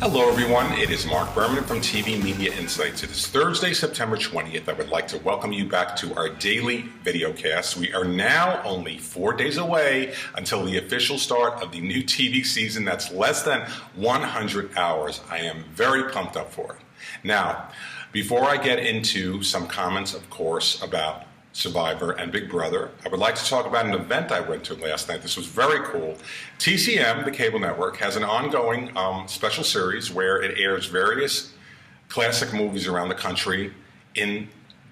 Hello everyone, it is Marc Berman from TV Media Insights. It is Thursday, September 20th. I would like to welcome you back to our daily videocast. We are now only 4 days away until the official start of the new TV season. That's less than 100 hours. I am very pumped up for it. Now, before I get into some comments, of course, about Survivor and Big Brother, I would like to talk about an event I went to last night. This was very cool. TCM, the cable network, has an ongoing special series where it airs various classic movies around the country in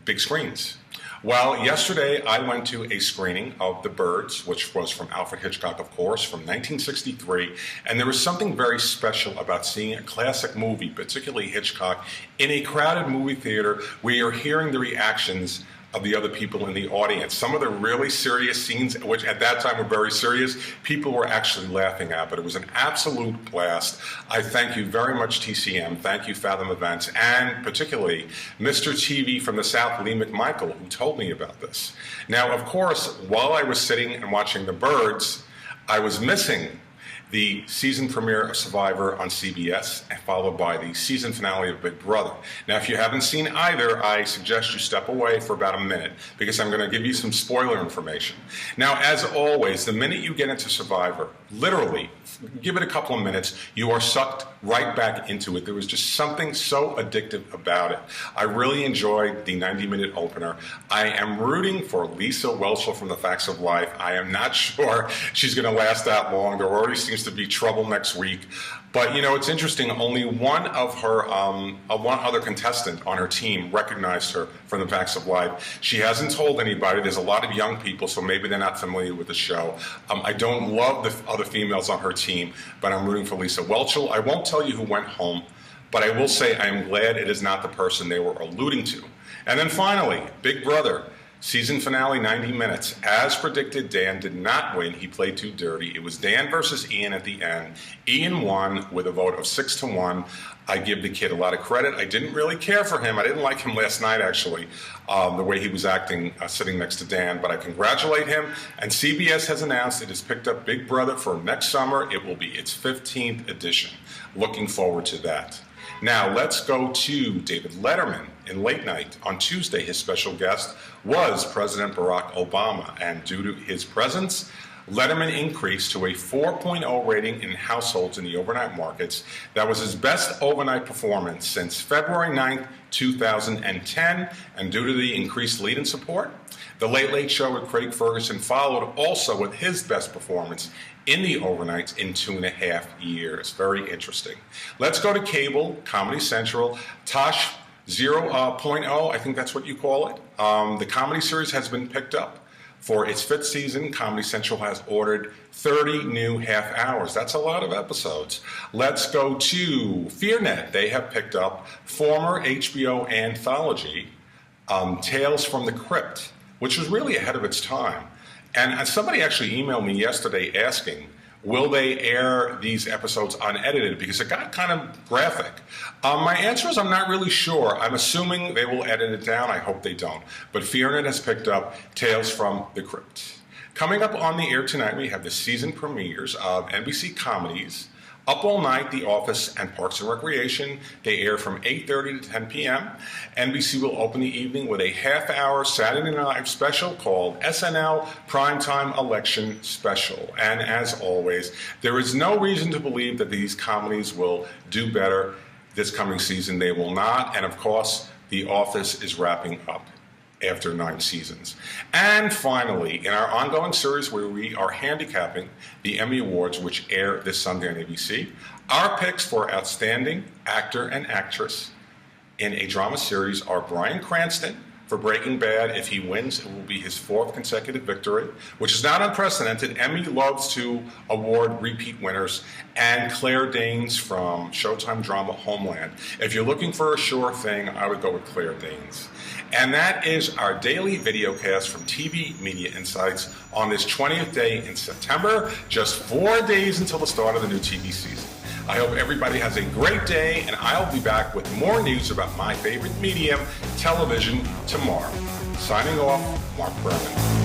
big screens. Well, yesterday I went to a screening of The Birds, which was from Alfred Hitchcock, of course, from 1963, and there was something very special about seeing a classic movie, particularly Hitchcock, in a crowded movie theater where you're hearing the reactions of the other people in the audience. Some of the really serious scenes, which at that time were very serious, people were actually laughing at, but it was an absolute blast. I thank you very much, TCM. Thank you, Fathom Events, and particularly Mr. TV from the South, Lee McMichael, who told me about this. Now, of course, while I was sitting and watching The Birds, I was missing the season premiere of Survivor on CBS, followed by the season finale of Big Brother. Now, if you haven't seen either, I suggest you step away for about a minute because I'm going to give you some spoiler information. Now, as always, the minute you get into Survivor, literally, give it a couple of minutes, you are sucked right back into it. There was just something so addictive about it. I really enjoyed the 90-minute opener. I am rooting for Lisa Whelchel from The Facts of Life. I am not sure she's going to last that long. There already seems to be trouble next week. But, you know, it's interesting. Only one of her, one other contestant on her team recognized her from The Facts of Life. She hasn't told anybody. There's a lot of young people, so maybe they're not familiar with the show. I don't love the other females on her team, but I'm rooting for Lisa Whelchel. I won't tell you who went home, but I will say I am glad it is not the person they were alluding to. And then finally, Big Brother. Season finale, 90 minutes. As predicted, Dan did not win. He played too dirty. It was Dan versus Ian at the end. Ian won with a vote of 6-1. I give the kid a lot of credit. I didn't really care for him. I didn't like him last night, actually, the way he was acting sitting next to Dan. But I congratulate him. And CBS has announced it has picked up Big Brother for next summer. It will be its 15th edition. Looking forward to that. Now, let's go to David Letterman in Late Night. On Tuesday, his special guest was President Barack Obama, and due to his presence, Letterman increased to a 4.0 rating in households in the overnight markets. That was his best overnight performance since February 9th, 2010, and due to the increased lead-in support, The Late Late Show with Craig Ferguson followed also with his best performance in the overnights in 2.5 years. Very interesting. Let's go to cable, Comedy Central, Tosh 0.0, I think that's what you call it. The comedy series has been picked up. For its 5th season, Comedy Central has ordered 30 new half hours. That's a lot of episodes. Let's go to FearNet. They have picked up former HBO anthology, Tales from the Crypt, which was really ahead of its time. And somebody actually emailed me yesterday asking, will they air these episodes unedited? Because it got kind of graphic. My answer is I'm not really sure. I'm assuming they will edit it down. I hope they don't. But FearNet has picked up Tales from the Crypt. Coming up on the air tonight, we have the season premieres of NBC comedies, Up All Night, The Office, and Parks and Recreation. They air from 8:30 to 10 p.m. NBC will open the evening with a half-hour Saturday Night special called SNL Primetime Election Special. And as always, there is no reason to believe that these comedies will do better this coming season. They will not. And of course, The Office is wrapping up after 9 seasons. And finally, in our ongoing series where we are handicapping the Emmy Awards, which air this Sunday on ABC, our picks for Outstanding Actor and Actress in a drama series are Bryan Cranston for Breaking Bad. If he wins, it will be his 4th consecutive victory, which is not unprecedented. Emmy loves to award repeat winners. And Claire Danes from Showtime drama Homeland. If you're looking for a sure thing, I would go with Claire Danes. And that is our daily videocast from TV Media Insights on this 20th day in September, just 4 days until the start of the new TV season. I hope everybody has a great day, and I'll be back with more news about my favorite medium, television, tomorrow. Signing off, Marc Berman.